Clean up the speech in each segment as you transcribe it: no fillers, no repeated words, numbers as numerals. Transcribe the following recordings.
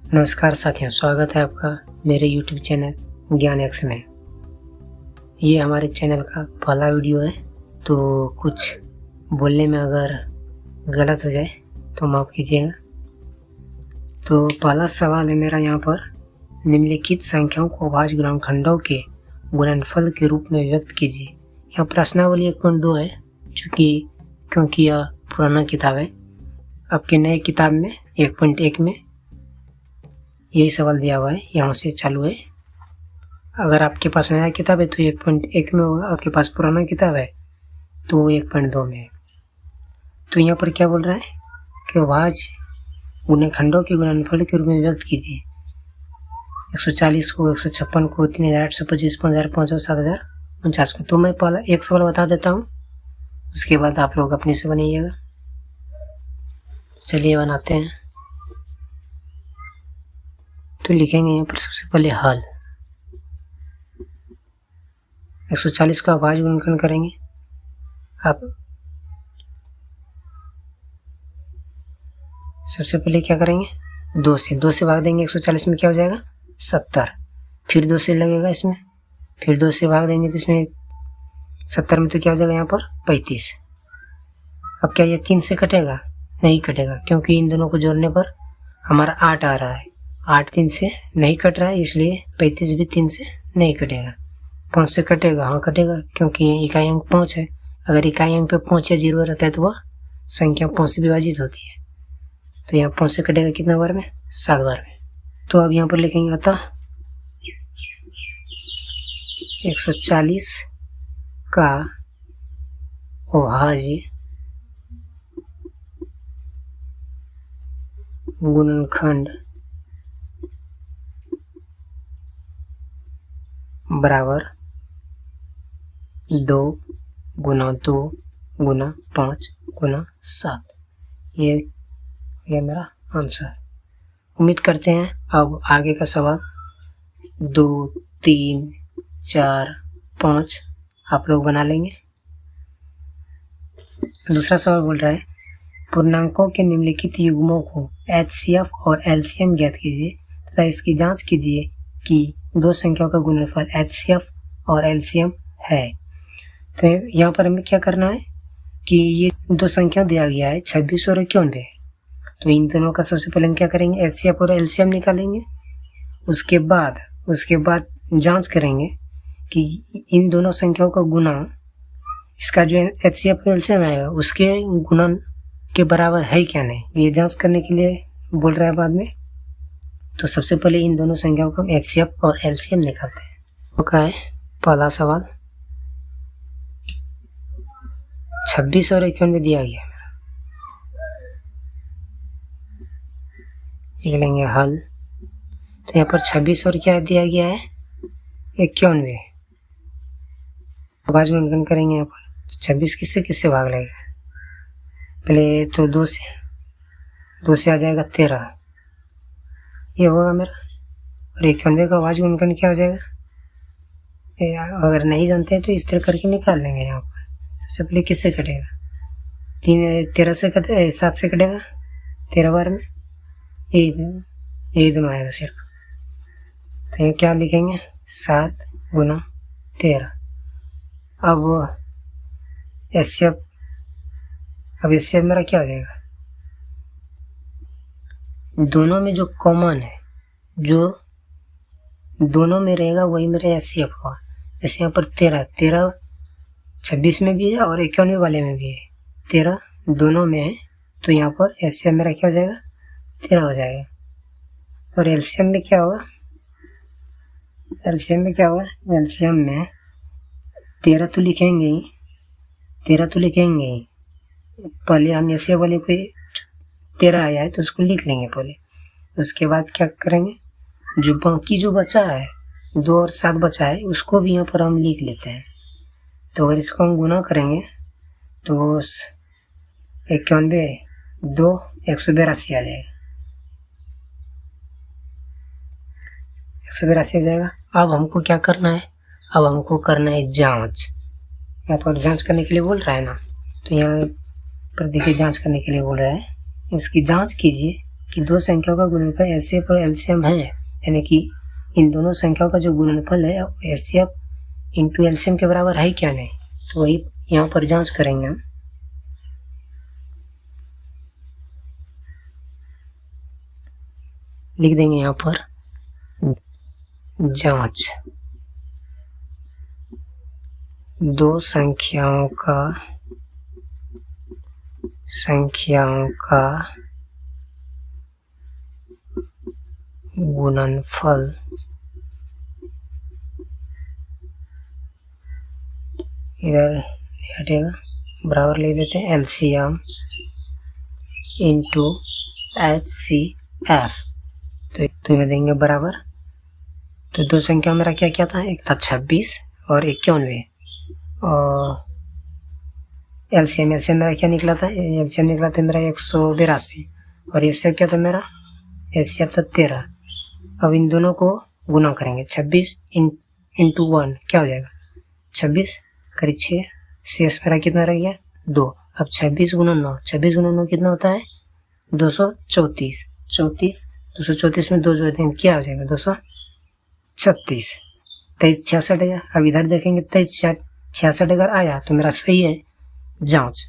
नमस्कार साथियों, स्वागत है आपका मेरे YouTube चैनल ज्ञान एक्स में। ये हमारे चैनल का पहला वीडियो है, तो कुछ बोलने में अगर गलत हो जाए तो माफ़ कीजिएगा। तो पहला सवाल है मेरा यहाँ पर, निम्नलिखित संख्याओं को अभाज्य गुणनखंडों के गुणनफल के रूप में व्यक्त कीजिए। यहाँ प्रश्नावली 1.2 है, क्योंकि यह पुराना किताब है। आपके नए किताब में 1.1 में यही सवाल दिया हुआ है, यहाँ से चालू है। अगर आपके पास नया किताब है तो 1.1 में होगा, आपके पास पुराना किताब है तो 1.2 में है। तो यहाँ पर क्या बोल रहा है कि अभाज्य गुणनखंडों के गुणनफल के रूप में व्यक्त कीजिए। 140 को, 156 को, 3825, 5005 और 7049 को। तो मैं पहला एक सवाल बता देता हूँ, उसके बाद आप लोग अपने से बनाइएगा। चलिए बनाते हैं। तो लिखेंगे यहाँ पर सबसे पहले हल। 140 का अभाज्य गुणनखंड करेंगे। आप सबसे पहले क्या करेंगे, 2 से भाग देंगे। 140 में क्या हो जाएगा, 70। फिर 2 से लगेगा इसमें, फिर 2 से भाग देंगे तो इसमें 70 में तो क्या हो जाएगा यहाँ पर 35। अब क्या ये 3 से कटेगा? नहीं कटेगा, क्योंकि इन दोनों को जोड़ने पर हमारा 8 आ रहा है। 8 3 से नहीं कट रहा है, इसलिए 35 भी 3 से नहीं कटेगा। 5 से कटेगा? हाँ कटेगा, क्योंकि इकाई अंक 5 है। अगर इकाई अंक पे 5 या 0 रहता है तो वह संख्या 5 से विभाजित होती है। तो यहाँ 5 से कटेगा कितना बार में? 7 बार में। तो अब यहाँ पर लिखेंगे अतः 140 का अभाज्य गुणनखंड बराबर 2 गुना 2 गुना 5 गुना 7। ये मेरा आंसर। उम्मीद करते हैं अब आगे का सवाल 2, 3, 4, 5 आप लोग बना लेंगे। दूसरा सवाल बोल रहा है, पूर्णांकों के निम्नलिखित युग्मों को HCF और LCM ज्ञात कीजिए तथा इसकी जांच कीजिए कि दो संख्याओं का गुणनफल HCF और LCM है। तो यहाँ पर हमें क्या करना है कि ये दो संख्या दिया गया है 26 और 91। तो इन दोनों का सबसे पहले हम क्या करेंगे, HCF और LCM निकालेंगे। उसके बाद जांच करेंगे कि इन दोनों संख्याओं का गुणा, इसका जो HCF और LCM आएगा उसके गुणन के बराबर है क्या नहीं, ये जांच करने के लिए बोल रहा है बाद में। तो सबसे पहले इन दोनों संख्याओं का HCF और LCM निकालते हैं। तो क्या है पहला सवाल, 26 और 91 दिया गया है। लिख लेंगे हल। तो यहाँ पर 26 और क्या दिया गया है, 91। अभाज्य गुणनखंड करेंगे यहाँ पर। 26 किससे भाग लगेगा, पहले तो 2 से आ जाएगा 13, ये होगा मेरा। और 91 का अभाज्य गुणनखंड क्या हो जाएगा, अगर नहीं जानते हैं तो इस तरह करके निकाल लेंगे। यहाँ पर सबसे पहले किससे कटेगा, 7 से कटेगा 13 बार में, यही दोनों आएगा सिर्फ। तो ये क्या लिखेंगे, 7 गुना 13। अब HCF मेरा क्या हो जाएगा, दोनों में जो कॉमन है, जो दोनों में रहेगा वही मेरा HCF होगा। जैसे यहाँ पर 13 26 में भी है और 91 वाले में भी है, 13 दोनों में है। तो यहाँ पर HCF मेरा क्या हो जाएगा, 13 हो जाएगा। और LCM में क्या होगा, LCM में 13 तो लिखेंगे ही। पहले हम HCF वाले पे 13 आया है तो उसको लिख लेंगे पहले। उसके बाद क्या करेंगे, जो बाकी जो बचा है 2 और 7 बचा है उसको भी यहाँ पर हम लिख लेते हैं। तो अगर इसको हम गुना करेंगे तो 91 2 182 आ जाएगा, 182 हो जाएगा। अब हमको क्या करना है, अब हमको करना है जांच। यहाँ पर जांच करने के लिए बोल रहा है ना, तो यहाँ पर देखिए जांच करने के लिए बोल रहा है, इसकी जांच कीजिए कि दो संख्याओं का गुणनफल एचसीएफ और एलसीएम है, यानी कि इन दोनों संख्याओं का जो गुणनफल है एचसीएफ इंटू एलसीएम के बराबर है क्या नहीं, तो वही यहाँ पर जांच करेंगे हम। लिख देंगे यहाँ पर जांच दो संख्याओं का गुणनफल इधर हटेगा, बराबर लिख देते हैं एलसीएम इंटू एचसीएफ, तो में देंगे बराबर। तो दो संख्या मेरा क्या क्या था, एक था 26 और 91, और एलसीएम मेरा क्या निकला था, एलसीएम निकला था मेरा 182, और एचसीएफ क्या था मेरा, एचसीएफ था 13। अब इन दोनों को गुना करेंगे, 26 इंटू 1 क्या हो जाएगा 26 करीब 6, शेष मेरा कितना रह गया 2। अब 26 गुना 9 कितना होता है 234, 234 में 2 जोड़ देंगे क्या हो जाएगा 236, 23 66 है। अब इधर देखेंगे 23 66 अगर आया तो मेरा सही है, जांच।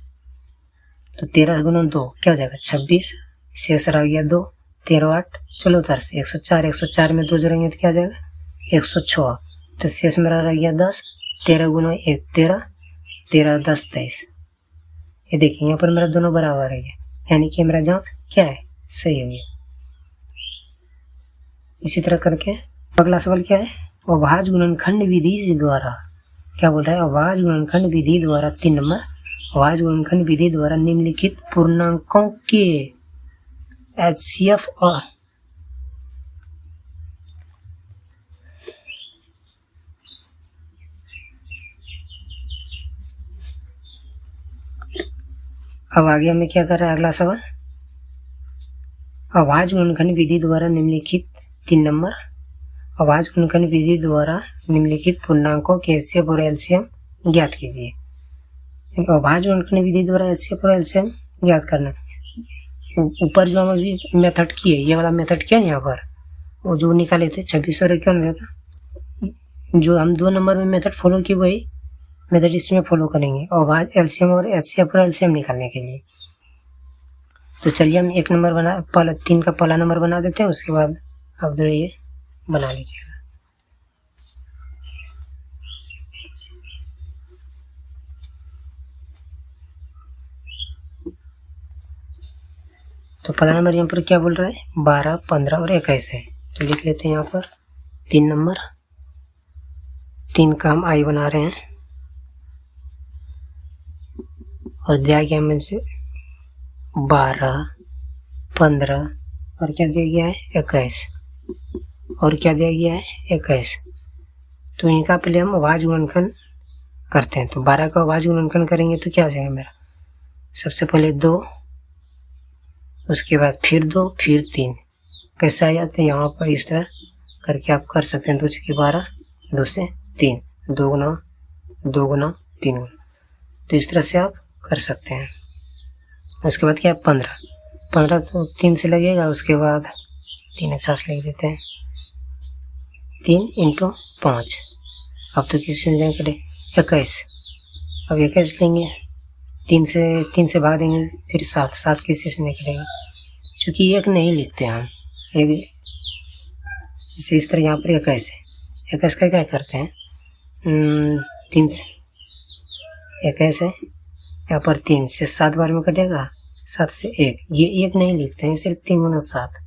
तो 13 गुना 2 क्या हो जाएगा 26, शेष रह गया 2, 13 8 चलो उधर से 104 में 2 जोड़ेंगे तो क्या हो जाएगा 106, तो शेष मेरा रह गया 10, 13 गुना 1 13, 13 10 23। ये देखिए यहाँ पर मेरा दोनों बराबर है, यानी कि मेरा जांच क्या है सही हो गया। इसी तरह करके अगला सवाल क्या है, अभाज्य गुणनखंड विधि द्वारा, क्या बोल रहा है, अभाज्य गुणनखंड विधि द्वारा 3 नंबर, अभाज्य गुणनखंड विधि द्वारा निम्नलिखित पूर्णांकों के एचसीएफ और अब आगे हमें क्या कर रहा है अगला सवाल, अभाज्य गुणनखंड विधि द्वारा निम्नलिखित 3 नंबर, अभाज्य गुणनखंड विधि द्वारा निम्नलिखित पूर्णांकों के एचसीएफ और एलसीएम ज्ञात कीजिए। अभाज्य गुणनखंड विधि द्वारा एचसीएफ और एलसीएम ज्ञात करना, ऊपर जो हम अभी मेथड किए, ये वाला मेथड किया यहाँ पर, वो जो निकाले थे 26 और 91 का, जो हम 2 नंबर में मेथड फॉलो की वही मेथड इसमें फॉलो करेंगे अभाज्य एलसीएम और एचसीएफ और एलसीएम निकालने के लिए। तो चलिए हम 1 नंबर पहला 3 का पहला नंबर बना देते हैं, उसके बाद आप दोनों ये बना लीजिएगा। तो पहला नंबर यहाँ पर क्या बोल रहा है 12 15 और 21 है, तो लिख लेते हैं यहाँ पर 3 नंबर, 3 का हम आई बना रहे हैं और दिया गया मुझे 12 15 और क्या दिया गया है 21, और क्या दिया गया है 21। तो इनका पहले हम अभाज्य गुणनखंड करते हैं, तो 12 का अभाज्य गुणनखंड करेंगे तो क्या हो जाएगा मेरा, सबसे पहले 2, उसके बाद फिर 2 फिर 3, कैसे आ जाते हैं यहाँ पर इस तरह करके आप कर सकते हैं, 2 से 12 2 से 3 2 गुना 3 गुना, तो इस तरह से आप कर सकते हैं। उसके बाद क्या है 15 तो 3 से लगेगा, उसके बाद 3 50 लिख देते हैं, 3 इंटू 5, अब तो किसी से कटे 21, अब 21 लेंगे, 3 से भाग देंगे फिर 7 किसी से निकलेगा, चूँकि 1 नहीं लिखते हम एक, इस तरह यहाँ पर 21 का क्या करते हैं 3 से 21 है, यहाँ पर 3 से 7 बार में कटेगा, 7 से 1, ये 1 नहीं लिखते हैं, सिर्फ 3 गुना 7।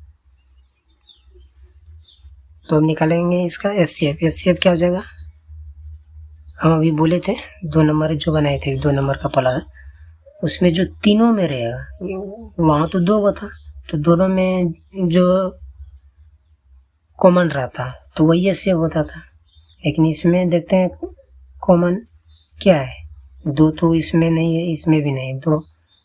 तो अब निकालेंगे इसका एचसीएफ क्या हो जाएगा, हम अभी बोले थे 2 नंबर जो बनाए थे 2 नंबर का पला, उसमें जो तीनों में रहेगा, वहाँ तो 2 था, तो दोनों में जो कॉमन रहता तो वही एचसीएफ होता था, लेकिन इसमें देखते हैं कॉमन क्या है, 2 तो इसमें नहीं है, इसमें भी नहीं, 2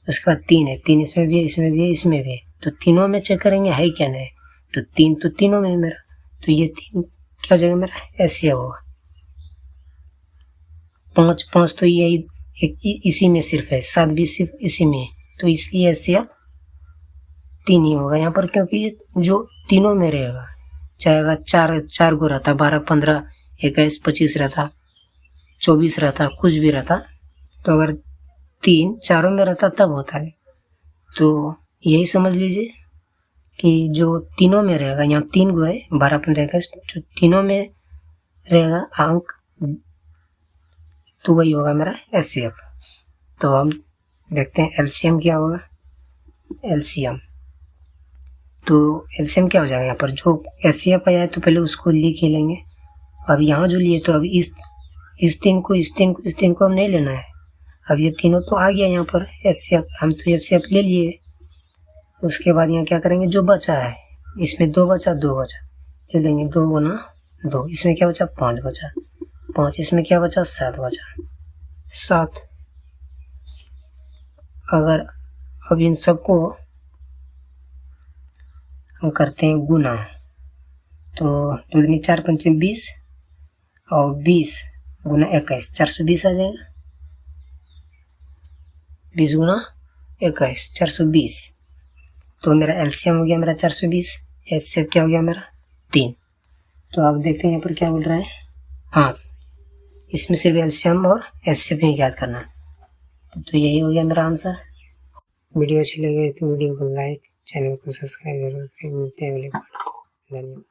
उसके बाद 3 है, 3 इसमें भी है, इसमें भी है, इसमें भी है, तो तीनों में चेक करेंगे है क्या नहीं, तो 3 तो तीनों में है मेरा, तो ये 3 क्या हो जाएगा मेरा एचसीएफ होगा। 5 तो यही इसी में सिर्फ है, 7 भी सिर्फ इसी में है, तो इसलिए एचसीएफ 3 ही होगा यहाँ पर, क्योंकि जो तीनों में रहेगा, चाहे अगर चार गो रहता, 12, 15, 21, 25 रहता, 24 रहता, कुछ भी रहता, तो अगर 3 चारों में रहता तब होता है। तो यही समझ लीजिए कि जो तीनों में रहेगा, यहाँ 3 गो है, 12, 15, 21, जो तीनों में रहेगा अंक, तो वही होगा मेरा HCF। तो हम देखते हैं LCM क्या होगा। LCM क्या हो जाएगा, यहाँ पर जो HCF आया है तो पहले उसको लिख ही लेंगे। अब यहाँ जो लिए तो अब इस 3 को हम नहीं लेना है। अब ये तीनों तो आ गया यहाँ पर HCF, हम तो HCF ले लिए। उसके बाद यहाँ क्या करेंगे, जो बचा है, इसमें 2 बचा ले लेंगे, 2 गुना 2, इसमें क्या बचा, 5 बचा, 5, इसमें क्या बचा, 7 बचा, 7। अगर अब इन सबको हम करते हैं गुना, तो 2 दूनी 4, 5 20, और 20 गुना 21, 420 आ जाएगा। 20 गुना 21, 420। तो मेरा LCM हो गया मेरा 420, HCF क्या हो गया मेरा 3। तो आप देखते हैं यहाँ पर क्या बोल रहा है, हाँ, इसमें सिर्फ LCM और HCF ही याद करना। तो यही हो गया मेरा आंसर। वीडियो अच्छी लगे तो वीडियो को लाइक, चैनल को सब्सक्राइब जरूर करें। मिलते हैं अगले वीडियो। धन्यवाद।